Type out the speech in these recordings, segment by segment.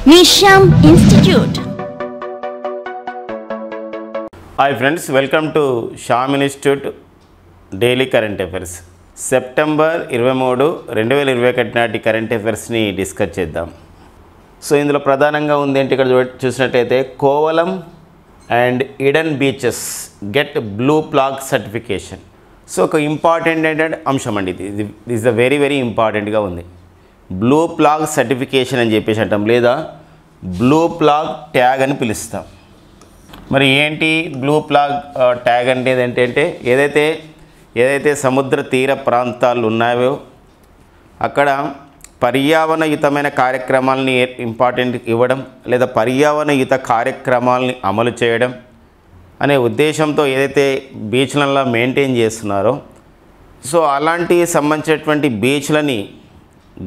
Nisham Institute. Hi friends, welcome to Sham Institute Daily Current Affairs. September 23, 2021 నాటి current అఫైర్స్ని discuss చేద్దాం. So ఇందులో ప్రధానంగా ఉంది ఏంటి, ఇక్కడ చూసినట్టయితే Kovalam and Eden beaches get blue flag certification. So ఒక ఇంపార్టెంట్ ఏంటంటే అంశం అండి, ఇది ఇస్ ద వెరీ ఇంపార్టెంట్గా ఉంది. బ్లూ ఫ్లాగ్ సర్టిఫికేషన్ అని చెప్పేసి అంటాం, లేదా బ్లూ ఫ్లాగ్ ట్యాగ్ అని పిలుస్తాం. మరి ఏంటి బ్లూ ఫ్లాగ్ ట్యాగ్ అంటే ఏంటంటే ఏదైతే సముద్ర తీర ప్రాంతాలు ఉన్నాయో అక్కడ పర్యావరణయుతమైన కార్యక్రమాలని ఇంపార్టెంట్ ఇవ్వడం, లేదా పర్యావరణయుత కార్యక్రమాలని అమలు చేయడం అనే ఉద్దేశంతో ఏదైతే బీచ్లలో మెయింటైన్ చేస్తున్నారో, సో అలాంటి సంబంధించినటువంటి బీచ్లని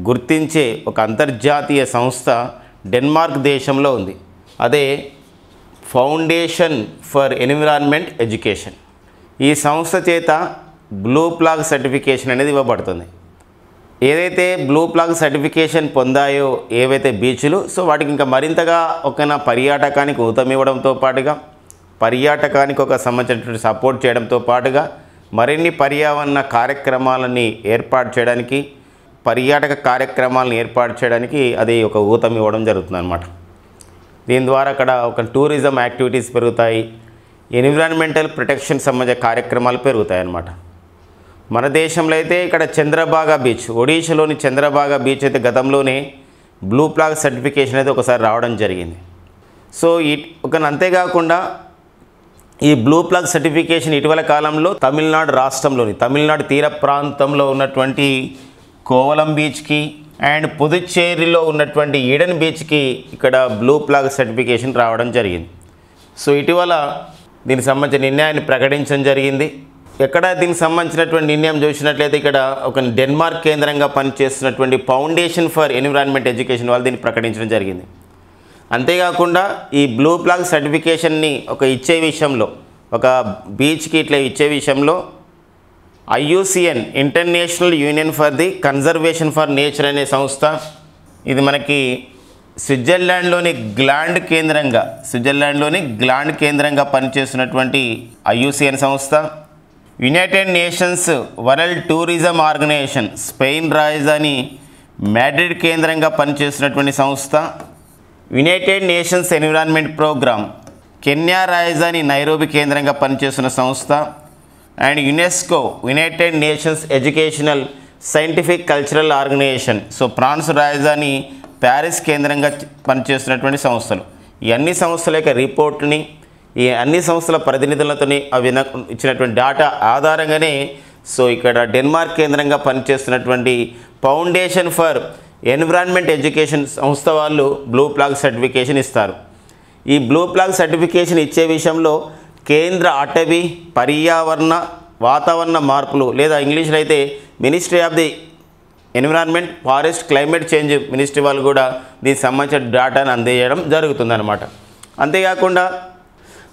గుర్తించే ఒక అంతర్జాతీయ సంస్థ డెన్మార్క్ దేశంలో ఉంది. అదే ఫౌండేషన్ ఫర్ ఎన్విరాన్మెంట్ ఎడ్యుకేషన్. ఈ సంస్థ చేత బ్లూ ఫ్లాగ్ సర్టిఫికేషన్ అనేది ఇవ్వబడుతుంది. ఏదైతే బ్లూ ఫ్లాగ్ సర్టిఫికేషన్ పొందాయో ఏవైతే బీచ్లు, సో వాటికి ఇంకా మరింతగా ఒక పర్యాటకానికి ఊతమివ్వడంతో పాటుగా, పర్యాటకానికి ఒక సంబంధించినటువంటి సపోర్ట్ చేయడంతో పాటుగా మరిన్ని పర్యావరణ కార్యక్రమాలని ఏర్పాటు చేయడానికి, పర్యాటక కార్యక్రమాలను ఏర్పాటు చేయడానికి అది ఒక ఊతం ఇవ్వడం జరుగుతుంది అన్నమాట. దీని ద్వారా అక్కడ ఒక టూరిజం యాక్టివిటీస్ పెరుగుతాయి, ఎన్విరాన్మెంటల్ ప్రొటెక్షన్ సంబంధించిన కార్యక్రమాలు పెరుగుతాయి అన్నమాట. మన దేశంలో అయితే ఇక్కడ చంద్రభాగా బీచ్, ఒడిశాలోని చంద్రభాగా బీచ్ అయితే గతంలోనే బ్లూ ఫ్లాగ్ సర్టిఫికేషన్ అయితే ఒకసారి రావడం జరిగింది. సో అంతేకాకుండా ఈ బ్లూ ఫ్లాగ్ సర్టిఫికేషన్ ఇటీవల కాలంలో తమిళనాడు రాష్ట్రంలోని, తమిళనాడు తీర ప్రాంతంలో ఉన్నటువంటి కోవలం బీచ్కి అండ్ పుదుచ్చేరిలో ఉన్నటువంటి ఈడెన్ బీచ్కి ఇక్కడ బ్లూ ఫ్లాగ్ సర్టిఫికేషన్ రావడం జరిగింది. సో ఇటీవల దీనికి సంబంధించిన నిర్ణయాన్ని ప్రకటించడం జరిగింది. ఎక్కడ దీనికి సంబంధించినటువంటి నిర్ణయం చూసినట్లయితే ఇక్కడ ఒక డెన్మార్క్ కేంద్రంగా పనిచేస్తున్నటువంటి ఫౌండేషన్ ఫర్ ఎన్విరాన్మెంట్ ఎడ్యుకేషన్ వాళ్ళు దీన్ని ప్రకటించడం జరిగింది. అంతేకాకుండా ఈ బ్లూ ఫ్లాగ్ సర్టిఫికేషన్ని ఇచ్చే విషయంలో, ఒక బీచ్కి ఇట్లా ఇచ్చే విషయంలో IUCN international union for the conservation for nature అనే సంస్థ, ఇది మనకి స్విట్జర్లాండ్లోని గ్లాండ్ కేంద్రంగా పనిచేస్తున్నటువంటి IUCN సంస్థ, United Nations World Tourism Organization Spain రాజధాని మాడ్రిడ్ కేంద్రంగా పనిచేస్తున్నటువంటి సంస్థ, United Nations Environment Programme Kenya రాజధాని నైరోబి కేంద్రంగా పనిచేస్తున్న సంస్థ, and UNESCO United Nations Educational Scientific Cultural Organization, so France రాజధాని ప్యారిస్ కేంద్రంగా పనిచేస్తున్నటువంటి సంస్థలు. ఈ అన్ని సంస్థల యొక్క రిపోర్ట్ని, ఈ అన్ని సంస్థల ప్రతినిధులతోని అవి ఇచ్చినటువంటి డేటా ఆధారంగానే సో ఇక్కడ డెన్మార్క్ కేంద్రంగా పనిచేస్తున్నటువంటి ఫౌండేషన్ ఫర్ ఎన్విరాన్మెంట్ ఎడ్యుకేషన్ సంస్థ వాళ్ళు బ్లూ ఫ్లాగ్ సర్టిఫికేషన్ ఇస్తారు. ఈ బ్లూ ఫ్లాగ్ సర్టిఫికేషన్ ఇచ్చే విషయంలో కేంద్ర అటవీ, పర్యావరణ, వాతావరణ మార్పులు, లేదా ఇంగ్లీష్లో అయితే ministry of the environment, forest, climate change ministry వాళ్ళు కూడా దీనికి సంబంధించిన డేటాను అందజేయడం జరుగుతుందన్నమాట. అంతేకాకుండా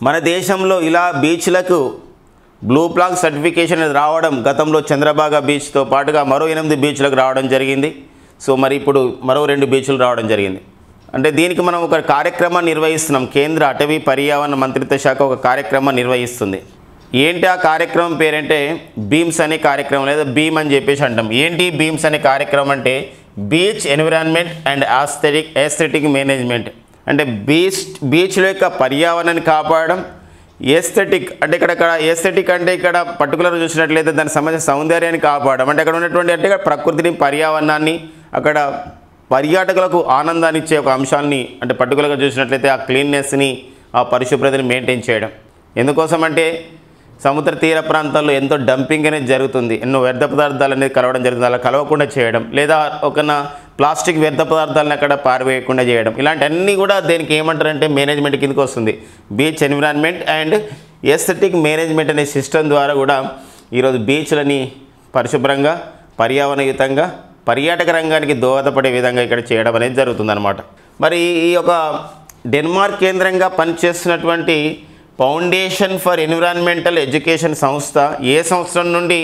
మన దేశంలో ఇలా బీచ్లకు బ్లూ ఫ్లాగ్ సర్టిఫికేషన్ రావడం గతంలో చంద్రభాగా బీచ్తో పాటుగా మరో 8 బీచ్లకు రావడం జరిగింది. సో మరి ఇప్పుడు మరో 2 బీచ్లు రావడం జరిగింది. అంటే దీనికి మనం ఒక కార్యక్రమాన్ని నిర్వహిస్తున్నాం. కేంద్ర అటవీ పర్యావరణ మంత్రిత్వ శాఖ ఒక కార్యక్రమం నిర్వహిస్తుంది. ఏంటి ఆ కార్యక్రమం పేరంటే బీమ్స్ అనే కార్యక్రమం, లేదా బీమ్ అని చెప్పేసి అంటాం. ఏంటి బీమ్స్ అనే కార్యక్రమం అంటే beach environment and aesthetic management. అంటే బీచ్ల యొక్క పర్యావరణాన్ని కాపాడడం, ఎస్థెటిక్ అంటే ఇక్కడ పర్టికులర్ చూసినట్లయితే దానికి సంబంధించిన సౌందర్యాన్ని కాపాడడం, అంటే అక్కడ ఉన్నటువంటి అంటే ప్రకృతిని, పర్యావరణాన్ని, అక్కడ పర్యాటకులకు ఆనందాన్ని ఇచ్చే ఒక అంశాన్ని, అంటే పర్టికులర్గా చూసినట్లయితే ఆ క్లీన్నెస్ని, ఆ పరిశుభ్రతని మెయింటైన్ చేయడం. ఎందుకోసం అంటే సముద్ర తీర ప్రాంతాల్లో ఎంతో డంపింగ్ అనేది జరుగుతుంది, ఎన్నో వ్యర్థ పదార్థాలు అనేది కలవడం జరుగుతుంది. అలా కలవకుండా చేయడం, లేదా ప్లాస్టిక్ వ్యర్థ పదార్థాలను అక్కడ పారవేయకుండా చేయడం, ఇలాంటి అన్నీ కూడా దేనికి ఏమంటారంటే మేనేజ్మెంట్ కిందకి వస్తుంది. Beach environment and aesthetic management అనే సిస్టమ్ ద్వారా కూడా ఈరోజు బీచ్లని పరిశుభ్రంగా, పర్యావరణయుతంగా, పర్యాటక రంగానికి దోహదపడే విధంగా ఇక్కడ చేయడం అనేది జరుగుతుందన్నమాట. మరి ఈ యొక్క డెన్మార్క్ కేంద్రంగా పనిచేస్తున్నటువంటి ఫౌండేషన్ ఫర్ ఎన్విరాన్మెంటల్ ఎడ్యుకేషన్ సంస్థ ఏ సంవత్సరం నుండి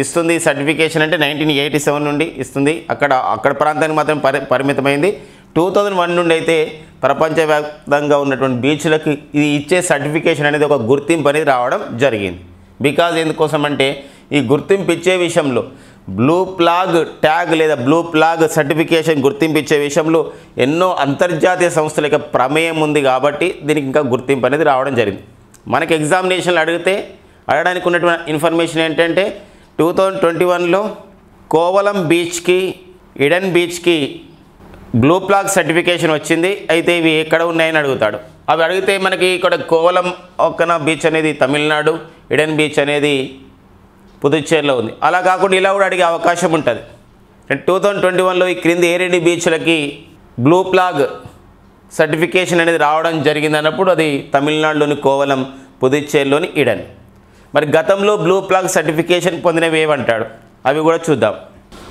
ఇస్తుంది సర్టిఫికేషన్ అంటే 1987 నుండి ఇస్తుంది. అక్కడ ప్రాంతానికి మాత్రం పరిమితమైంది. 2001 నుండి అయితే ప్రపంచవ్యాప్తంగా ఉన్నటువంటి బీచ్లకు ఇది ఇచ్చే సర్టిఫికేషన్ అనేది ఒక గుర్తింపు అనేది రావడం జరిగింది. బికాజ్ ఎందుకోసం అంటే ఈ గుర్తింపు ఇచ్చే విషయంలో బ్లూ ఫ్లాగ్ ట్యాగ్ లేదా బ్లూ ఫ్లాగ్ సర్టిఫికేషన్ గుర్తింపు ఇచ్చే విషయంలో ఎన్నో అంతర్జాతీయ సంస్థల యొక్క ప్రమేయం ఉంది కాబట్టి దీనికి ఇంకా గుర్తింపు అనేది రావడం జరిగింది. మనకి ఎగ్జామినేషన్లు అడగడానికి ఉన్నటువంటి ఇన్ఫర్మేషన్ ఏంటంటే 2021లో కోవలం బీచ్కి ఇడెన్ బీచ్కి బ్లూ ఫ్లాగ్ సర్టిఫికేషన్ వచ్చింది. అయితే ఇవి ఎక్కడ ఉన్నాయని అడుగుతాడు. అవి అడిగితే మనకి ఇక్కడ కోవలం ఒక్కన బీచ్ అనేది తమిళనాడు, ఇడెన్ బీచ్ అనేది పుదుచ్చేరిలో ఉంది. అలా కాకుండా ఇలా కూడా అడిగే అవకాశం ఉంటుంది. 2021లో ఈ క్రింది ఏ రెండు బీచ్లకి బ్లూ ఫ్లాగ్ సర్టిఫికేషన్ అనేది రావడం జరిగింది అన్నప్పుడు అది తమిళనాడులోని కోవలం, పుదుచ్చేరిలోని ఇడెన్. మరి గతంలో బ్లూ ఫ్లాగ్ సర్టిఫికేషన్ పొందినవి ఏమంటాడు అవి కూడా చూద్దాం.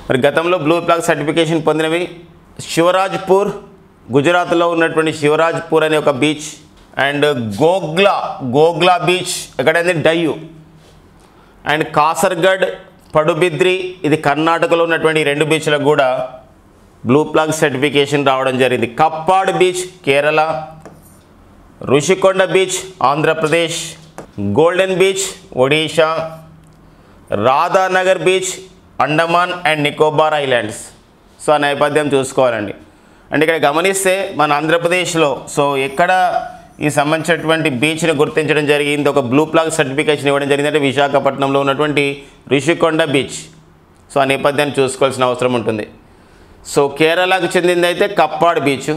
మరి గతంలో బ్లూ ఫ్లాగ్ సర్టిఫికేషన్ పొందినవి శివరాజ్పూర్, గుజరాత్లో ఉన్నటువంటి శివరాజ్పూర్ అనే ఒక బీచ్, అండ్ గోగ్లా బీచ్ ఎక్కడైంది డయ్యూ, అండ్ కాసర్గఢ్, పడుబిద్రి ఇది కర్ణాటకలో ఉన్నటువంటి రెండు బీచ్లకు కూడా బ్లూ ఫ్లాగ్ సర్టిఫికేషన్ రావడం జరిగింది. Kappad beach Kerala, Rushikonda beach Andhra Pradesh, golden beach Odisha, Radhanagar beach Andaman and Nicobar islands. So ఆ నేపథ్యం చూసుకోవాలండి. అంటే ఇక్కడ గమనిస్తే మన ఆంధ్రప్రదేశ్లో సో ఎక్కడ ఈ సంబంధించినటువంటి బీచ్ని గుర్తించడం జరిగింది, ఒక బ్లూ ఫ్లాగ్ సర్టిఫికేషన్ ఇవ్వడం జరిగింది అంటే విశాఖపట్నంలో ఉన్నటువంటి రుషికొండ బీచ్. సో ఆ నేపథ్యాన్ని చూసుకోవాల్సిన అవసరం ఉంటుంది. సో కేరళకు చెందింది అయితే కప్పాడ్ బీచ్,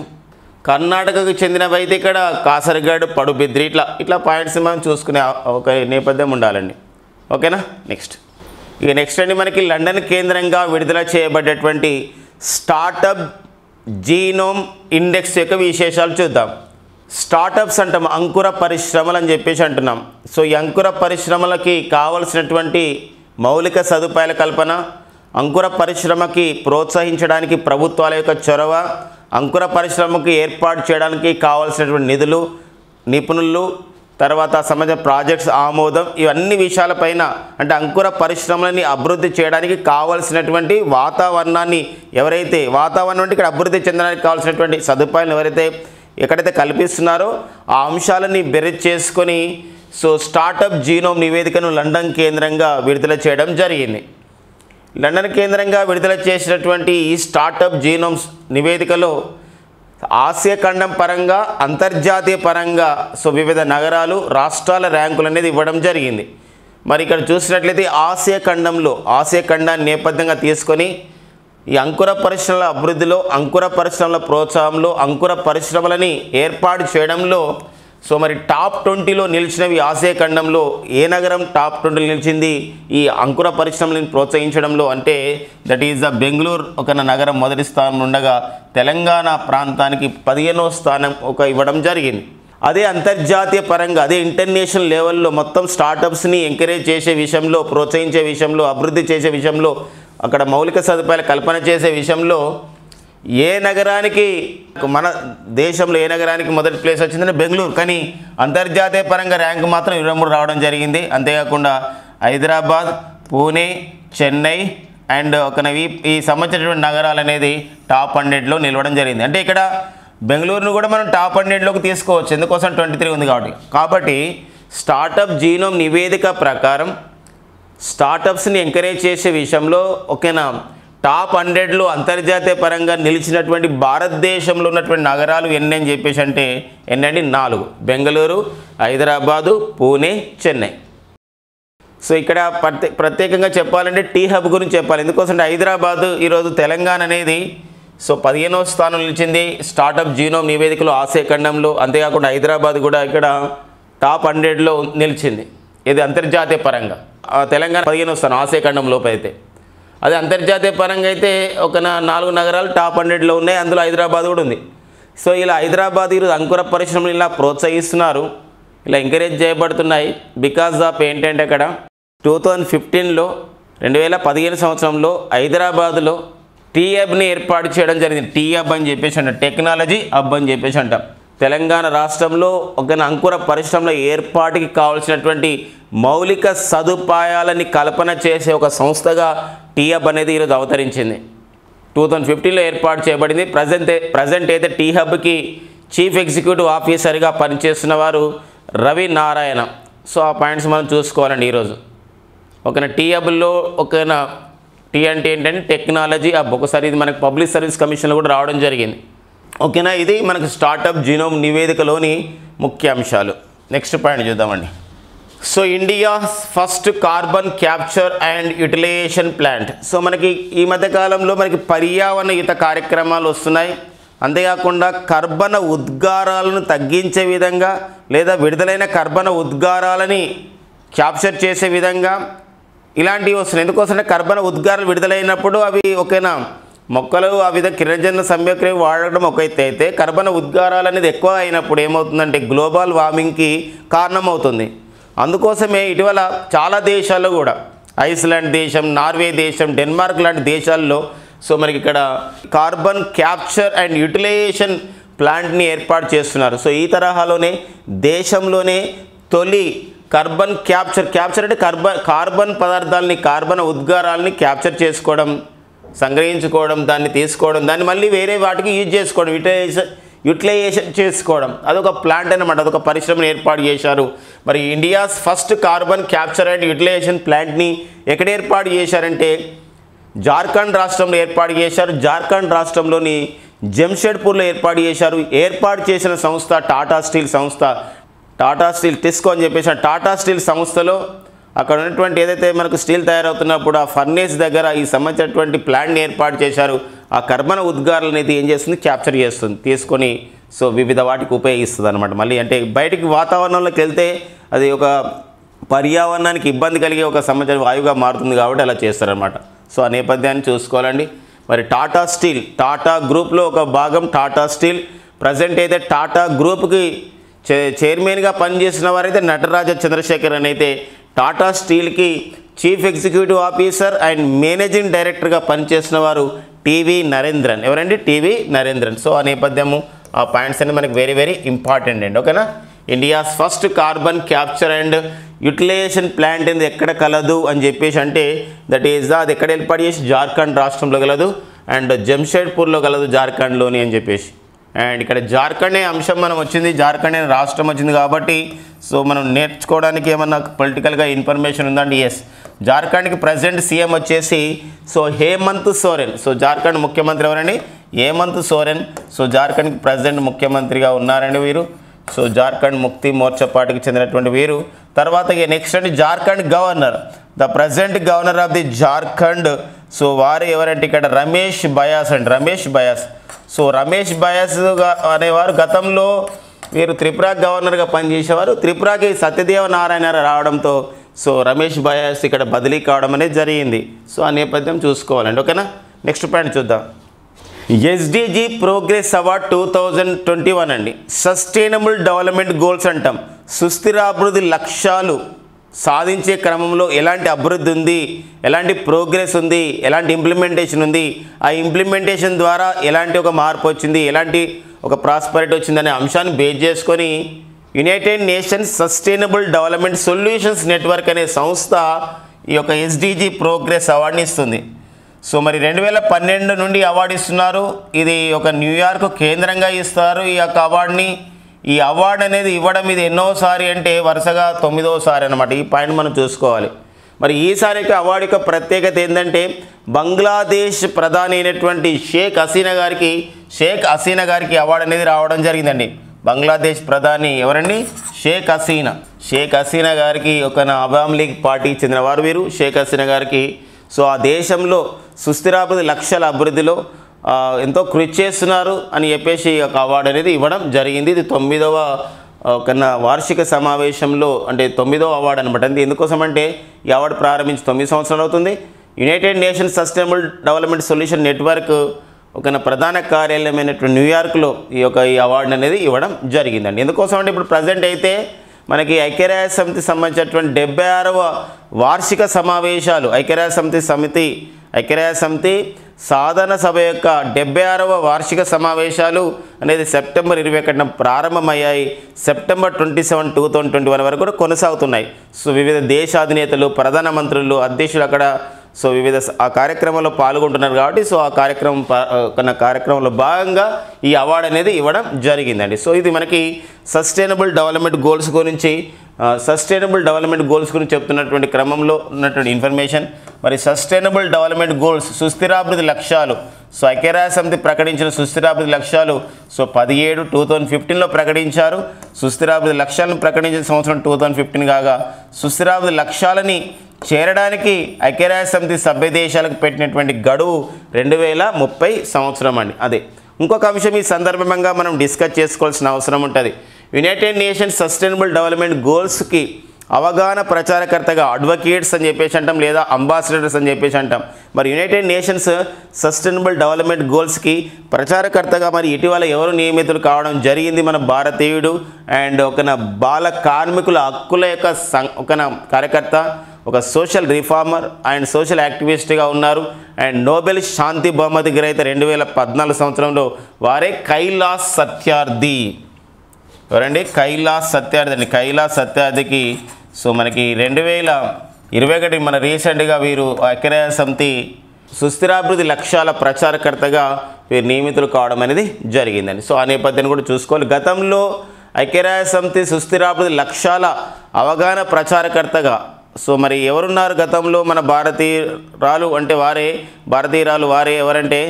కర్ణాటకకు చెందినవి అయితే ఇక్కడ కాసర్గఢ్, పడుబిద్రి ఇట్లా పాయింట్స్ మనం చూసుకునే ఒక నేపథ్యం ఉండాలండి. ఓకేనా. నెక్స్ట్ అండి మనకి లండన్ కేంద్రంగా విడుదల చేయబడ్డటువంటి స్టార్టప్ జీనోమ్ ఇండెక్స్ యొక్క విశేషాలు చూద్దాం. స్టార్టప్స్ అంటాం, అంకుర పరిశ్రమలు అని చెప్పేసి అంటున్నాం. సో ఈ అంకుర పరిశ్రమలకి కావలసినటువంటి మౌలిక సదుపాయాల కల్పన, అంకుర పరిశ్రమకి ప్రోత్సహించడానికి ప్రభుత్వాల యొక్క చొరవ, అంకుర పరిశ్రమకి ఏర్పాటు చేయడానికి కావాల్సినటువంటి నిధులు, నిపుణులు, తర్వాత సంబంధించిన ప్రాజెక్ట్స్ ఆమోదం, ఇవన్నీ విషయాలపైన అంటే అంకుర పరిశ్రమలని అభివృద్ధి చేయడానికి కావాల్సినటువంటి వాతావరణాన్ని వాతావరణం అంటే ఇక్కడ అభివృద్ధి చెందడానికి కావాల్సినటువంటి సదుపాయాలను ఎక్కడైతే కల్పిస్తున్నారో ఆ అంశాలని బెరీజ్ చేసుకొని సో స్టార్టప్ జీనోమ్ నివేదికను లండన్ కేంద్రంగా విడుదల చేయడం జరిగింది. లండన్ కేంద్రంగా విడుదల చేసినటువంటి ఈ స్టార్టప్ జీనోమ్స్ నివేదికలో ఆసియా ఖండం పరంగా, అంతర్జాతీయ పరంగా సో వివిధ నగరాలు, రాష్ట్రాల ర్యాంకులు అనేది ఇవ్వడం జరిగింది. మరి ఇక్కడ చూసినట్లయితే ఆసియా ఖండాన్ని నేపథ్యంగా తీసుకొని ఈ అంకుర పరిశ్రమల అభివృద్ధిలో, అంకుర పరిశ్రమల ప్రోత్సాహంలో, అంకుర పరిశ్రమలని ఏర్పాటు చేయడంలో సో మరి టాప్ 20లో నిలిచినవి ఆసియా ఖండంలో ఏ నగరం టాప్ 20లో నిలిచింది ఈ అంకుర పరిశ్రమలను ప్రోత్సహించడంలో అంటే దట్ ఈజ్ ద బెంగళూరు ఒక నగరం మొదటి స్థానం ఉండగా తెలంగాణ ప్రాంతానికి 15వ స్థానం ఇవ్వడం జరిగింది. అదే అంతర్జాతీయ పరంగా, అదే ఇంటర్నేషనల్ లెవెల్లో మొత్తం స్టార్టప్స్ని ఎంకరేజ్ చేసే విషయంలో, ప్రోత్సహించే విషయంలో, అభివృద్ధి చేసే విషయంలో, అక్కడ మౌలిక సదుపాయాల కల్పన చేసే విషయంలో ఏ నగరానికి మన దేశంలో ఏ నగరానికి మొదటి ప్లేస్ వచ్చిందంటే బెంగళూరు. కానీ అంతర్జాతీయ పరంగా ర్యాంకు మాత్రం 23 రావడం జరిగింది. అంతేకాకుండా హైదరాబాద్, పూణే, చెన్నై అండ్ ఈ సంబంధించినటువంటి నగరాలు అనేది టాప్ 100లో నిలవడం జరిగింది. అంటే ఇక్కడ బెంగళూరును కూడా మనం టాప్ 100లోకి తీసుకోవచ్చు, ఎందుకోసం 23 ఉంది కాబట్టి స్టార్టప్ జీనోమ్ నివేదిక ప్రకారం స్టార్టప్స్ని ఎంకరేజ్ చేసే విషయంలో టాప్ 100లో అంతర్జాతీయ పరంగా నిలిచినటువంటి భారతదేశంలో ఉన్నటువంటి నగరాలు ఎన్ని అని చెప్పేసి అంటే ఎన్నండి 4: బెంగళూరు, హైదరాబాదు, పూణే, చెన్నై. సో ఇక్కడ ప్రత్యేకంగా చెప్పాలంటే టీ హబ్ గురించి చెప్పాలి. ఎందుకోసం హైదరాబాదు ఈరోజు తెలంగాణ అనేది సో 15వ స్థానం నిలిచింది స్టార్టప్ జీనోమ్ నివేదికలో ఆసియా ఖండంలో. అంతేకాకుండా హైదరాబాద్ కూడా ఇక్కడ టాప్ 100లో నిలిచింది. ఇది అంతర్జాతీయ పరంగా. తెలంగాణ 15వ స్థానం ఆసియా ఖండం లోపు అయితే. అదే అంతర్జాతీయ పరంగా అయితే 4 నగరాలు టాప్ 100లో ఉన్నాయి, అందులో హైదరాబాద్ కూడా ఉంది. సో ఇలా హైదరాబాద్ ఈరోజు అంకుర పరిశ్రమలు ఇలా ప్రోత్సహిస్తున్నారు, ఇలా ఎంకరేజ్ చేయబడుతున్నాయి. బికాజ్ ఆఫ్ ఏంటంటే అక్కడ 2015లో 2015 సంవత్సరంలో హైదరాబాద్లో టీ హబ్ని ఏర్పాటు చేయడం జరిగింది. టీ హబ్ అని చెప్పేసి అంటాం, టెక్నాలజీ హబ్ అని చెప్పేసి అంటాం. తెలంగాణ రాష్ట్రంలో అంకుర పరిశ్రమల ఏర్పాటుకి కావాల్సినటువంటి మౌలిక సదుపాయాలని కల్పన చేసే ఒక సంస్థగా టీ హబ్ అనేది ఈరోజు అవతరించింది. 2015లో ఏర్పాటు చేయబడింది. ప్రజెంట్ అయితే టీ హబ్కి చీఫ్ ఎగ్జిక్యూటివ్ ఆఫీసర్గా పనిచేస్తున్న వారు రవి నారాయణ. సో ఆ పాయింట్స్ మనం చూసుకోవాలండి ఈరోజు. ఓకేనా, టీ హబ్లో ఓకేనా, టీ అంటే ఏంటంటే టెక్నాలజీ హబ్. ఒకసారి ఇది మనకు పబ్లిక్ సర్వీస్ కమిషన్లో కూడా రావడం జరిగింది. ఓకేనా, ఇది మనకు స్టార్టప్ జీనోమ్ నివేదికలోని ముఖ్య అంశాలు. నెక్స్ట్ పాయింట్ చూద్దామండి. So India first carbon capture and utilisation plant. So మనకి ఈ మధ్యకాలంలో మనకి పర్యావరణ హిత కార్యక్రమాలు వస్తున్నాయి. అంతేకాకుండా కర్బన ఉద్గారాలను తగ్గించే విధంగా లేదా విడుదలైన కర్బన ఉద్గారాలని క్యాప్చర్ చేసే విధంగా ఇలాంటివి వస్తున్నాయి. ఎందుకోసంటే కర్బన ఉద్గారాలు విడుదలైనప్పుడు అవి ఓకేనా మొక్కలు ఆ విధంగా కిరణజన్య సంయోక్రియ వాడడం ఒక ఎత్తు అయితే కర్బన ఉద్గారాలు అనేది ఎక్కువ అయినప్పుడు ఏమవుతుందంటే గ్లోబల్ వార్మింగ్కి కారణమవుతుంది. అందుకోసమే ఇటీవల చాలా దేశాల్లో కూడా ఐస్లాండ్ దేశం, నార్వే దేశం, డెన్మార్క్ లాంటి దేశాల్లో సో మనకి ఇక్కడ కార్బన్ క్యాప్చర్ అండ్ యూటిలైజేషన్ ప్లాంట్ని ఏర్పాటు చేస్తున్నారు. సో ఈ తరహాలోనే దేశంలోనే తొలి కార్బన్ క్యాప్చర్ అంటే కార్బన్ పదార్థాలని, కార్బన్ ఉద్గారాలని క్యాప్చర్ చేసుకోవడం, సంగ్రహించుకోవడం, దాన్ని తీసుకోవడం, దాన్ని మళ్ళీ వేరే వాటికి యూజ్ చేసుకోవడం, యూటిలైజేషన్ చేసుకోవడం, అదొక ప్లాంట్ అన్నమాట. అదొక పరిశ్రమను ఏర్పాటు చేశారు. మరి India's first carbon capture and utilization ప్లాంట్ని ఎక్కడ ఏర్పాటు చేశారంటే జార్ఖండ్ రాష్ట్రంలో ఏర్పాటు చేశారు. జార్ఖండ్ రాష్ట్రంలోని జంషెడ్పూర్లో ఏర్పాటు చేశారు. ఏర్పాటు చేసిన సంస్థ టాటా స్టీల్ సంస్థ. టాటా స్టీల్ టిస్కో అని చెప్పేసి టాటా స్టీల్ సంస్థలో అక్కడ ఉన్నటువంటి ఏదైతే మనకు స్టీల్ తయారవుతున్నప్పుడు ఆ ఫర్నేస్ దగ్గర ఈ సంబంధించినటువంటి ప్లాంట్ని ఏర్పాటు చేశారు. ఆ కర్బన ఉద్గారాలు అనేది ఏం చేస్తుంది, క్యాప్చర్ చేస్తుంది, తీసుకొని సో వివిధ వాటికి ఉపయోగిస్తుంది అనమాట. మళ్ళీ అంటే బయటికి వాతావరణంలోకి వెళ్తే అది ఒక పర్యావరణానికి ఇబ్బంది కలిగే ఒక సంబంధించిన వాయువుగా మారుతుంది కాబట్టి అలా చేస్తారనమాట. సో ఆ నేపథ్యాన్ని చూసుకోవాలండి. మరి టాటా స్టీల్, టాటా గ్రూప్లో ఒక భాగం టాటా స్టీల్. ప్రజెంట్ అయితే టాటా గ్రూప్కి చైర్మన్గా పనిచేసిన వారైతే నటరాజ చంద్రశేఖర్ అని అయితే టాటా స్టీల్కి chief executive officer and managing డైరెక్టర్గా పనిచేసిన వారు టీవీ నరేంద్రన్. ఎవరండి? టీవీ నరేంద్రన్. సో ఆ నేపథ్యము ఆ పాయింట్స్ అన్ని మనకి వెరీ వెరీ ఇంపార్టెంట్ అండి. ఓకేనా, India's first carbon capture and utilisation plant అనేది ఎక్కడ కలదు అని చెప్పేసి అంటే దట్ ఈజ్ అది ఎక్కడ ఏర్పాటు చేసి జార్ఖండ్ రాష్ట్రంలో కలదు అండ్ జంషెడ్పూర్లో కలదు జార్ఖండ్లోని అని చెప్పేసి. అండ్ ఇక్కడ జార్ఖండ్ అనే అంశం మనం వచ్చింది, జార్ఖండ్ అనే రాష్ట్రం వచ్చింది కాబట్టి సో మనం నేర్చుకోవడానికి ఏమన్నా పొలిటికల్గా ఇన్ఫర్మేషన్ ఉందండి? ఎస్, జార్ఖండ్కి ప్రజెంట్ సీఎం వచ్చేసి సో హేమంత్ సోరెన్. సో జార్ఖండ్ ముఖ్యమంత్రి ఎవరండి? హేమంత్ సోరెన్. సో జార్ఖండ్కి ప్రజెంట్ ముఖ్యమంత్రిగా ఉన్నారండి వీరు. సో జార్ఖండ్ ముక్తి మోర్చా పార్టీకి చెందినటువంటి వీరు. తర్వాత నెక్స్ట్ అండి Jharkhand governor, the present governor of the Jharkhand. So వారు ఎవరంటే ఇక్కడ రమేష్ బయాస్ అండి, Ramesh bias. So Ramesh bias అనేవారు గతంలో వీరు త్రిపుర గవర్నర్గా పనిచేసేవారు. త్రిపురకి సత్యదేవ నారాయణ రావడంతో సో రమేష్ బయాస్ ఇక్కడ బదిలీ కావడం అనేది జరిగింది. సో ఆ నేపథ్యం చూసుకోవాలండి. ఓకేనా, నెక్స్ట్ పాయింట్ చూద్దాం. ఎస్డిజి ప్రోగ్రెస్ అవార్డ్ 2021 అండి. సస్టైనబుల్ డెవలప్మెంట్ గోల్స్ అంటాం. సుస్థిర అభివృద్ధి లక్ష్యాలు సాధించే క్రమంలో ఎలాంటి అభివృద్ధి ఉంది, ఎలాంటి ప్రోగ్రెస్ ఉంది, ఎలాంటి ఇంప్లిమెంటేషన్ ఉంది, ఆ ఇంప్లిమెంటేషన్ ద్వారా ఎలాంటి ఒక మార్పు వచ్చింది, ఎలాంటి ఒక ప్రాస్పరిటీ వచ్చిందనే అంశాన్ని బేస్ చేసుకొని United nations sustainable development solutions network అనే సంస్థ ఈ యొక్క ఎస్డిజి ప్రోగ్రెస్ అవార్డుని ఇస్తుంది. సో మరి 2012 నుండి అవార్డు ఇస్తున్నారు. ఇది ఒక న్యూయార్క్ కేంద్రంగా ఇస్తారు ఈ యొక్క అవార్డుని. ఈ అవార్డు అనేది ఇవ్వడం ఇది ఎన్నోసారి అంటే వరుసగా 9వసారి అనమాట. ఈ పాయింట్ మనం చూసుకోవాలి. మరి ఈసారికి అవార్డు యొక్క ప్రత్యేకత ఏంటంటే బంగ్లాదేశ్ ప్రధాని అయినటువంటి షేక్ హసీనా గారికి అవార్డు అనేది రావడం జరిగిందండి. బంగ్లాదేశ్ ప్రధాని ఎవరండి? షేక్ హసీనా గారికి ఒక అవామీ లీగ్ పార్టీకి చెందిన వారు వీరు. షేక్ హసీనా గారికి సో ఆ దేశంలో సుస్థిరాభివృద్ధి లక్ష్యాల అభివృద్ధిలో ఎంతో కృషి చేస్తున్నారు అని చెప్పేసి ఒక అవార్డు అనేది ఇవ్వడం జరిగింది. ఇది 9వ కన్నా వార్షిక సమావేశంలో అంటే 9వ అవార్డు అనమాట. ఎందుకోసం అంటే ఈ అవార్డు ప్రారంభించి 9 సంవత్సరాలు అవుతుంది. United nations sustainable development solution network ఒక ప్రధాన కార్యాలయమైనటువంటి న్యూయార్క్లో ఈ అవార్డు అనేది ఇవ్వడం జరిగిందండి. ఎందుకోసం అంటే ఇప్పుడు ప్రజెంట్ అయితే మనకి ఐక్యరాజ్య సమితి సంబంధించినటువంటి 76వ వార్షిక సమావేశాలు ఐక్యరాజ్య సమితి సాధారణ సభ యొక్క 76వ వార్షిక సమావేశాలు అనేది సెప్టెంబర్ 21న ప్రారంభమయ్యాయి. సెప్టెంబర్ 27, 2021 వరకు కూడా కొనసాగుతున్నాయి. సో వివిధ దేశాధినేతలు, ప్రధానమంత్రులు, అధ్యక్షులు అక్కడ సో వివిధ ఆ కార్యక్రమంలో పాల్గొంటున్నారు కాబట్టి సో ఆ కార్యక్రమంలో భాగంగా ఈ అవార్డు అనేది ఇవ్వడం జరిగిందండి. సో ఇది మనకి సస్టైనబుల్ డెవలప్మెంట్ గోల్స్ గురించి చెప్తున్నటువంటి క్రమంలో ఉన్నటువంటి ఇన్ఫర్మేషన్. మరి సస్టైనబుల్ డెవలప్మెంట్ గోల్స్ సుస్థిరాభివృద్ధి లక్ష్యాలు, సో ఐక్యరాజ్య సమితి ప్రకటించిన సుస్థిరాభివృద్ధి లక్ష్యాలు సో 2015లో ప్రకటించారు. సుస్థిరాభివృద్ధి లక్ష్యాలను ప్రకటించిన సంవత్సరం 2015 కాగా సుస్థిరాభివృద్ధి లక్ష్యాలని చేరడానికి ఐక్యరాజ్య సమితి సభ్య దేశాలకు పెట్టినటువంటి గడువు 2030 సంవత్సరం అండి. అదే ఇంకొక అంశం ఈ సందర్భంగా మనం డిస్కస్ చేసుకోవాల్సిన అవసరం ఉంటుంది. యునైటెడ్ నేషన్స్ సస్టైనబుల్ డెవలప్మెంట్ గోల్స్కి అవగాహన ప్రచారకర్తగా అడ్వకేట్స్ అని చెప్పేసి అంటాం, లేదా అంబాసిడర్స్ అని చెప్పేసి అంటాం. మరి యునైటెడ్ నేషన్స్ సస్టైనబుల్ డెవలప్మెంట్ గోల్స్కి ప్రచారకర్తగా మరి ఇటీవల ఎవరు నియమితులు కావడం జరిగింది? మన భారతీయుడు అండ్ ఒక బాల కార్మికుల హక్కుల యొక్క ఒక కార్యకర్త, ఒక సోషల్ రిఫార్మర్ అండ్ సోషల్ యాక్టివిస్ట్గా ఉన్నారు. అండ్ నోబెల్ శాంతి బహుమతి గ్రహీత 2014 సంవత్సరంలో వారే కైలాస్ సత్యార్థి. ఎవరండి? కైలాస్ సత్యార్థి అండి. కైలాస్ సత్యార్థికి సో మనకి 2021 మన రీసెంట్గా వీరు ఐక్యరాజ్య సమితి సుస్థిరాభివృద్ధి లక్ష్యాల ప్రచారకర్తగా వీరు నియమితులు కావడం అనేది జరిగిందండి. సో ఆ నేపథ్యాన్ని కూడా చూసుకోవాలి. గతంలో ఐక్యరాజ్య సమితి సుస్థిరాభివృద్ధి లక్ష్యాల అవగాహన ప్రచారకర్తగా సో మరి ఎవరున్నారు గతంలో? మన భారతీయురాలు వారే ఎవరంటే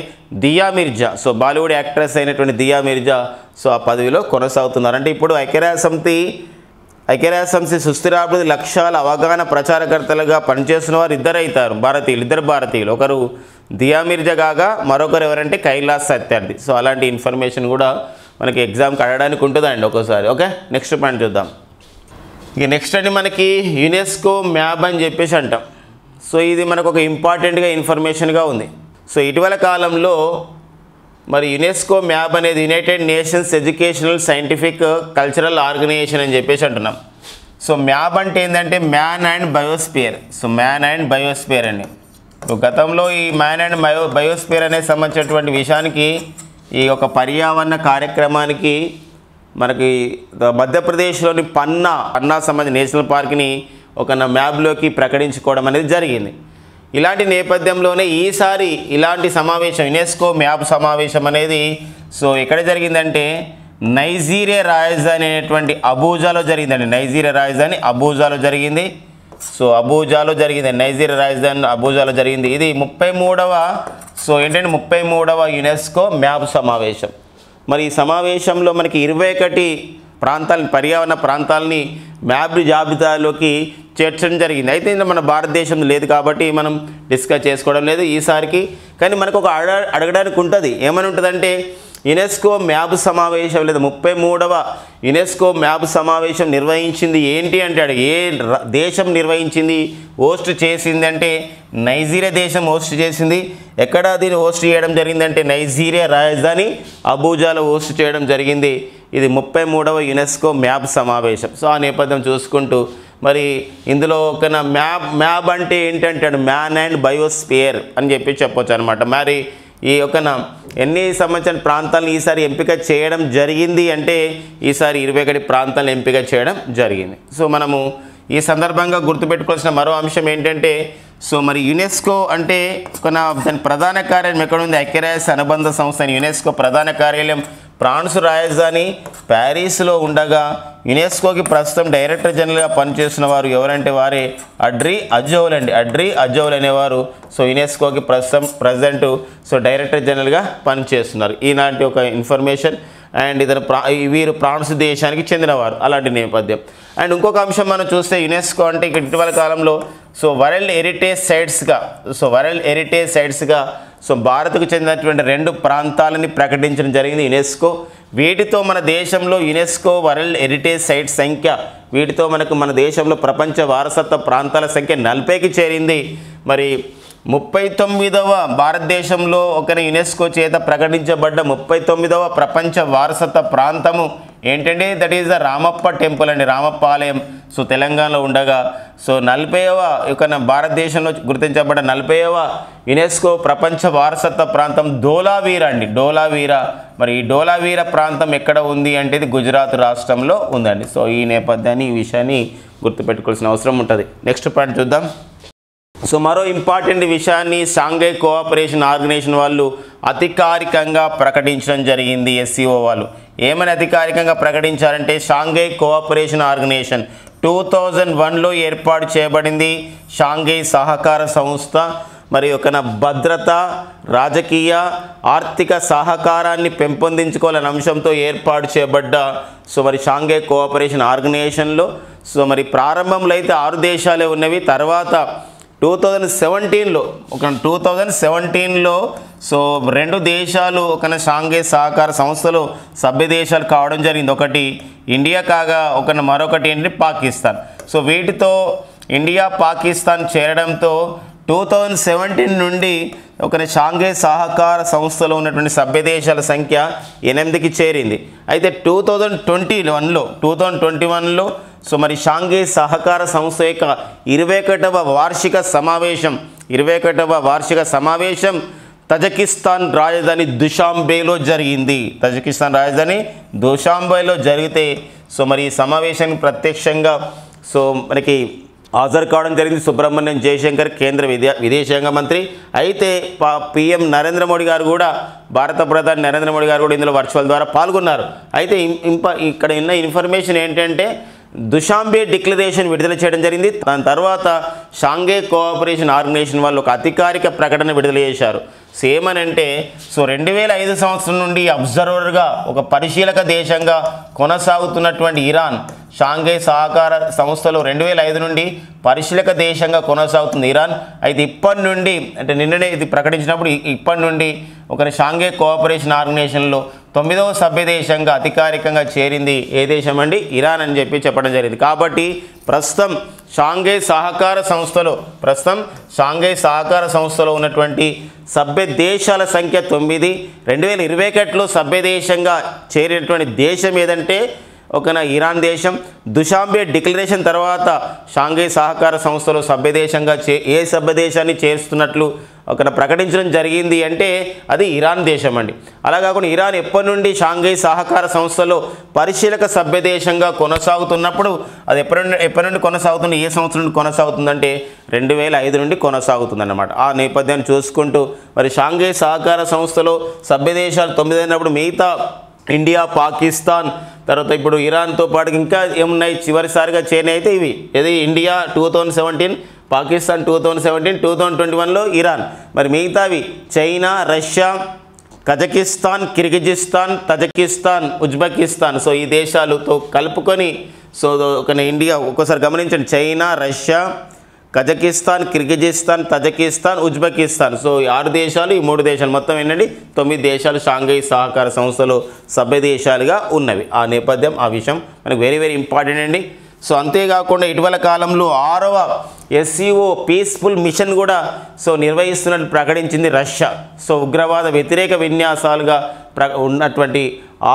దియా మిర్జా. సో బాలీవుడ్ యాక్ట్రెస్ అయినటువంటి దియా మిర్జా సో ఆ పదవిలో కొనసాగుతున్నారు. అంటే ఇప్పుడు ఐక్యరాజ్య సమితి సుస్థిరాభివృద్ధి లక్ష్యాల అవగాహన ప్రచారకర్తలుగా పనిచేస్తున్న వారు ఇద్దరు భారతీయులు. ఒకరు దియా మిర్జా కాగా మరొకరు ఎవరంటే కైలాస్ సత్యార్థి. సో అలాంటి ఇన్ఫర్మేషన్ కూడా మనకి ఎగ్జామ్కి అడగడానికి ఉంటుందండి ఒక్కోసారి. ఓకే, నెక్స్ట్ పాయింట్ చూద్దాం. ఇక నెక్స్ట్ అండి మనకి యునెస్కో మ్యాప్ అని చెప్పేసి అంటాం. సో ఇది మనకు ఒక ఇంపార్టెంట్గా ఇన్ఫర్మేషన్గా ఉంది. సో ఇటీవల కాలంలో మరి యునెస్కో మ్యాప్ అనేది United Nations Educational Scientific Cultural Organization అని చెప్పేసి అంటున్నాం. సో మ్యాప్ అంటే ఏంటంటే man and biosphere. So man and biosphere అండి. గతంలో ఈ మ్యాన్ అండ్ బయోస్పియర్ అనేది సంబంధించినటువంటి విషయానికి ఈ ఒక పర్యావరణ కార్యక్రమానికి మనకి మధ్యప్రదేశ్లోని పన్నా సంబంధించిన నేషనల్ పార్క్ని ఒక మ్యాప్లోకి ప్రకటించుకోవడం అనేది జరిగింది. ఇలాంటి నేపథ్యంలోనే ఈసారి ఇలాంటి సమావేశం యునెస్కో మ్యాప్ సమావేశం అనేది సో ఎక్కడ జరిగిందంటే నైజీరియా రాజధాని అయినటువంటి అబూజాలో జరిగిందండి. నైజీరియా రాజధాని అబూజాలో జరిగింది. సో అబూజాలో జరిగింది, నైజీరియా రాజధాని అబూజాలో జరిగింది. ఇది 33వ యునెస్కో మ్యాప్ సమావేశం. మరి ఈ సమావేశంలో మనకి 21 ప్రాంతాలని పర్యావరణ ప్రాంతాలని మ్యాప్ జాబితాలోకి చేర్చడం జరిగింది. అయితే మన భారతదేశంలో లేదు కాబట్టి మనం డిస్కస్ చేసుకోవడం లేదు ఈసారికి. కానీ మనకు ఒక అడగడానికి ఉంటుంది. ఏమని ఉంటుందంటే యునెస్కో మ్యాప్ సమావేశం లేదా 33వ యునెస్కో మ్యాప్ సమావేశం నిర్వహించింది ఏంటి అంటే ఏ దేశం నిర్వహించింది, హోస్ట్ చేసింది అంటే నైజీరియా దేశం హోస్ట్ చేసింది. ఎక్కడ దీన్ని హోస్ట్ చేయడం జరిగిందంటే నైజీరియా రాజధాని అబూజాలో హోస్ట్ చేయడం జరిగింది. ఇది 33వ యునెస్కో మ్యాప్ సమావేశం. సో ఆ నేపథ్యం చూసుకుంటూ మరి ఇందులో ఒక మ్యాప్ అంటే ఏంటంటే మ్యాన్ అండ్ బయోస్పియర్ అని చెప్పొచ్చు అనమాట. మరి ఈ యొక్క ఎన్ని సంబంధించిన ప్రాంతాలను ఈసారి ఎంపిక చేయడం జరిగింది అంటే ఈసారి 21 ప్రాంతాలను ఎంపిక చేయడం జరిగింది. సో మనము ఈ సందర్భంగా గుర్తుపెట్టుకోవాల్సిన మరో అంశం ఏంటంటే సో మరి యునెస్కో అంటే దాని ప్రధాన కార్యాలయం ఎక్కడ ఉంది? ఐక్యరాజ్య అనుబంధ సంస్థ యునెస్కో ప్రధాన కార్యాలయం ఫ్రాన్స్ రాజధాని ప్యారిస్లో ఉండగా యునెస్కోకి ప్రస్తుతం డైరెక్టర్ జనరల్గా పనిచేస్తున్న వారు ఎవరంటే వారే అడ్రీ అజౌల్ అనేవారు సో యునెస్కోకి ప్రజెంట్ సో డైరెక్టర్ జనరల్గా పనిచేస్తున్నారు. ఈనాటి ఒక ఇన్ఫర్మేషన్. అండ్ వీరు ఫ్రాన్స్ దేశానికి చెందినవారు అలాంటి నేపథ్యం. అండ్ ఇంకొక అంశం మనం చూస్తే యునెస్కో అంటే ఇటీవల కాలంలో సో వరల్డ్ హెరిటేజ్ సైట్స్గా సో భారత్కు చెందినటువంటి 2 ప్రాంతాలని ప్రకటించడం జరిగింది యునెస్కో. వీటితో మన దేశంలో యునెస్కో వరల్డ్ హెరిటేజ్ సైట్ సంఖ్య వీటితో మన దేశంలో ప్రపంచ వారసత్వ ప్రాంతాల సంఖ్య 40కి చేరింది. మరి 39వ భారతదేశంలో ఒక యునెస్కో చేత ప్రకటించబడ్డ 39వ ప్రపంచ వారసత్వ ప్రాంతము ఏంటంటే that is the Ramappa temple అండి, రామప్ప ఆలయం. సో తెలంగాణలో ఉండగా సో 40వ భారతదేశంలో గుర్తించబడ్డ 40వ యునెస్కో ప్రపంచ వారసత్వ ప్రాంతం ధోలావీరా అండి, ధోలావీరా. మరి ఈ ధోలావీరా ప్రాంతం ఎక్కడ ఉంది అంటే ఇది గుజరాత్ రాష్ట్రంలో ఉందండి. సో ఈ నేపథ్యాన్ని ఈ విషయాన్ని గుర్తుపెట్టుకోవాల్సిన అవసరం ఉంటుంది. నెక్స్ట్ పాయింట్ చూద్దాం. సో మరో ఇంపార్టెంట్ విషయాన్ని షాంఘై కోఆపరేషన్ ఆర్గనైజేషన్ వాళ్ళు అధికారికంగా ప్రకటించడం జరిగింది. SCO వాళ్ళు ఏమని అధికారికంగా ప్రకటించారంటే షాంఘై కోఆపరేషన్ ఆర్గనైజేషన్ 2001లో ఏర్పాటు చేయబడింది. షాంఘై సహకార సంస్థ మరి ఒక భద్రత, రాజకీయ, ఆర్థిక సహకారాన్ని పెంపొందించుకోవాలనే అంశంతో ఏర్పాటు చేయబడ్డ మరి షాంఘై కోఆపరేషన్ ఆర్గనైజేషన్లో మరి ప్రారంభంలో అయితే 6 దేశాలే ఉన్నవి. తర్వాత 2017లో 2 దేశాలు షాంఘై సహకార సంస్థలో సభ్య దేశాలు కావడం జరిగింది. ఒకటి ఇండియా కాగా మరొకటి ఏంటి పాకిస్తాన్. సో వీటితో ఇండియా, పాకిస్తాన్ చేరడంతో 2017 నుండి షాంఘై సహకార సంస్థలో ఉన్నటువంటి సభ్య దేశాల సంఖ్య 8కి చేరింది. అయితే 2021లో మరి షాంఘై సహకార సంస్థ యొక్క 21వ వార్షిక సమావేశం తజకిస్తాన్ రాజధాని దుషాంబేలో జరిగింది. జరిగితే మరి ఈ సమావేశానికి ప్రత్యక్షంగా మనకి హాజరు కావడం జరిగింది సుబ్రహ్మణ్యం జయశంకర్, కేంద్ర విదేశాంగ మంత్రి. అయితే PM నరేంద్ర మోడీ గారు కూడా, భారత ప్రధాని నరేంద్ర మోడీ గారు కూడా ఇందులో వర్చువల్ ద్వారా పాల్గొన్నారు. అయితే ఇక్కడ ఉన్న ఇన్ఫర్మేషన్ ఏంటంటే దుషాంబే డిక్లరేషన్ విడుదల చేయడం జరిగింది. దాని తర్వాత షాంఘై కోఆపరేషన్ ఆర్గనైజేషన్ వాళ్ళు ఒక అధికారిక ప్రకటన విడుదల చేశారు. ఏమనంటే 2005 సంవత్సరం నుండి అబ్జర్వర్గా ఒక పరిశీలక దేశంగా కొనసాగుతున్నటువంటి ఇరాన్ షాంఘై సహకార సంస్థలో 2005 నుండి పరిశీలక దేశంగా కొనసాగుతుంది ఇరాన్. అయితే ఇప్పటి నుండి నిన్ననే ఇది ప్రకటించినప్పుడు ఇప్పటి నుండి షాంఘై కోఆపరేషన్ ఆర్గనైజేషన్లో 9వ సభ్య దేశంగా అధికారికంగా చేరింది. ఏ దేశం అండి? ఇరాన్ అని చెప్పడం జరిగింది. కాబట్టి ప్రస్తుతం షాంఘై సహకార సంస్థలో ఉన్నటువంటి సభ్య దేశాల సంఖ్య 9. 2021లో సభ్య దేశంగా చేరినటువంటి దేశం ఏదంటే ఇరాన్ దేశం. దుషాంబే డిక్లరేషన్ తర్వాత షాంఘై సహకార సంస్థలో సభ్య దేశంగా ఏ సభ్య దేశాన్ని చేరుస్తున్నట్లు ప్రకటించడం జరిగింది అంటే అది ఇరాన్ దేశం అండి. అలా కాకుండా ఇరాన్ ఎప్పటి నుండి షాంఘై సహకార సంస్థలో పరిశీలక సభ్య దేశంగా కొనసాగుతున్నప్పుడు అది ఎప్పటి నుండి కొనసాగుతుంది, ఏ సంవత్సరం నుండి కొనసాగుతుందంటే 2005 నుండి కొనసాగుతుందన్నమాట. ఆ నేపథ్యాన్ని చూసుకుంటూ మరి షాంఘై సహకార సంస్థలో సభ్య దేశాలు 9 అయినప్పుడు మిగతా ఇండియా, పాకిస్తాన్, తర్వాత ఇప్పుడు ఇరాన్తో పాటు ఇంకా ఏమున్నాయి చివరిసారిగా చేరిన అయితే ఇవి. ఇది ఇండియా 2017, పాకిస్తాన్ 2017, 2021లో ఇరాన్. మరి మిగతావి China, Russia, Kazakhstan, Kyrgyzstan, Tajikistan, Uzbekistan. So ఈ దేశాలతో కలుపుకొని ఇండియా ఒక్కసారి గమనించండి, China, Russia, Kazakhstan, Kyrgyzstan, Tajikistan, Uzbekistan. So ఈ 6 దేశాలు, ఈ 3 దేశాలు మొత్తం ఏంటంటే 9 దేశాలు షాంఘై సహకార సంస్థలో సభ్య దేశాలుగా ఉన్నవి. ఆ నేపథ్యం, ఆ విషయం మనకు వెరీ ఇంపార్టెంట్ అండి. సో అంతేకాకుండా ఇటీవల కాలంలో 6వ SCO పీస్ఫుల్ మిషన్ కూడా నిర్వహిస్తున్నట్టు ప్రకటించింది రష్యా. సో ఉగ్రవాద వ్యతిరేక విన్యాసాలుగా ఉన్నటువంటి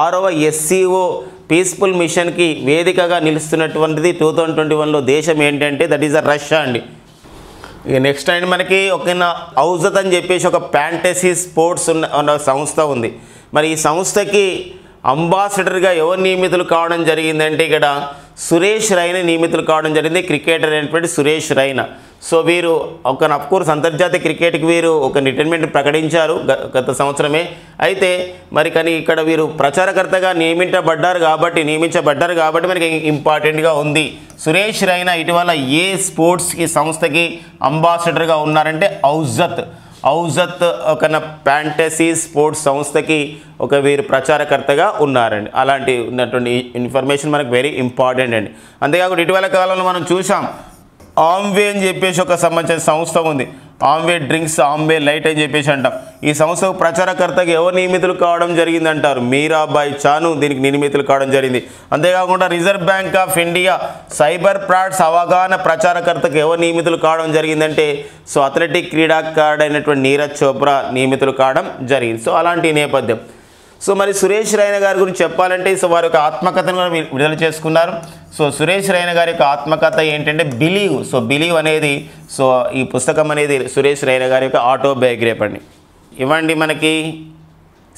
6వ SCO పీస్ఫుల్ మిషన్కి వేదికగా నిలుస్తున్నటువంటిది 2021లో దేశం ఏంటంటే దట్ ఈస్ రష్యా అండి. ఇక నెక్స్ట్ అండి మనకి ఔజత్ అని చెప్పేసి ఒక ఫ్యాంటసీ స్పోర్ట్స్ ఉన్న సంస్థ ఉంది. మరి ఈ సంస్థకి అంబాసిడర్గా ఎవరు నియమితులు కావడం జరిగిందంటే ఇక్కడ సురేష్ రైనా నియమితులు కావడం జరిగింది. క్రికెటర్ అయినటువంటి సురేష్ రైనా. సో వీరు అఫ్కోర్స్ అంతర్జాతీయ క్రికెట్కి వీరు రిటైర్మెంట్ ప్రకటించారు గత సంవత్సరమే. అయితే కానీ ఇక్కడ వీరు ప్రచారకర్తగా నియమించబడ్డారు కాబట్టి మనకి ఇంపార్టెంట్గా ఉంది. సురేష్ రైనా ఇటీవల ఏ స్పోర్ట్స్కి సంస్థకి అంబాసిడర్గా ఉన్నారంటే ఔజత్ ఫ్యాంటసీ స్పోర్ట్స్ సంస్థకి వీరు ప్రచారకర్తగా ఉన్నారండి. అలాంటి ఉన్నటువంటి ఇన్ఫర్మేషన్ మనకు వెరీ ఇంపార్టెంట్ అండి. అంతేకాకుండా ఇటీవల కాలంలో మనం చూసాం ఆమ్వే అని చెప్పేసి సంబంధించిన సంస్థ ఉంది. ఆమ్వే డ్రింక్స్, ఆమ్వే లైట్ అని చెప్పేసి అంటాం. ఈ సంస్థకు ప్రచారకర్తగా ఎవరు నియమితులు కావడం జరిగిందంటారు? మీరాబాయి చాను దీనికి నియమితులు కావడం జరిగింది. అంతేకాకుండా reserve bank of India cyber frauds అవగాహన ప్రచారకర్తకు ఎవరు నియమితులు కావడం జరిగిందంటే అథ్లెటిక్ క్రీడాకారుడు అయినటువంటి నీరజ్ చోప్రా నియమితులు కావడం జరిగింది. అలాంటి నేపథ్యం. మరి సురేష్ రైనా గారి గురించి చెప్పాలంటే వారి యొక్క ఆత్మకథను విడుదల చేసుకున్నారు. సురేష్ రైనా గారి యొక్క ఆత్మకథ ఏంటంటే బిలీవ్. బిలీవ్ అనేది ఈ పుస్తకం అనేది సురేష్ రైనా గారి యొక్క ఆటోబయోగ్రఫీ అండి. ఇవ్వండి మనకి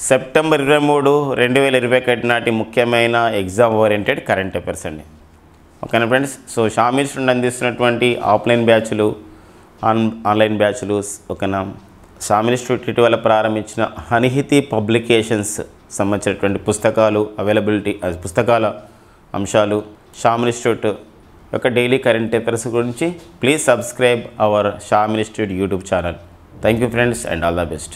సెప్టెంబర్ 23, 2021 నాటి ముఖ్యమైన ఎగ్జామ్ ఓరియంటెడ్ కరెంట్ అఫైర్స్ అండి. ఓకేనా ఫ్రెండ్స్? షామిల్ స్టూడెంట్ అందిస్తున్నటువంటి ఆఫ్లైన్ బ్యాచ్లు ఆన్లైన్ బ్యాచ్లు ఓకేనా. షామ్ ఇన్స్టిట్యూట్ ఇటీవల ప్రారంభించిన హనిహితి పబ్లికేషన్స్ సంబంధించినటువంటి పుస్తకాలు అవైలబిలిటీ, పుస్తకాల అంశాలు, షామ్ ఇన్స్టిట్యూట్ యొక్క డైలీ కరెంట్ అఫైర్స్ గురించి please subscribe our Sam institute YouTube channel. Thank you friends and all the best.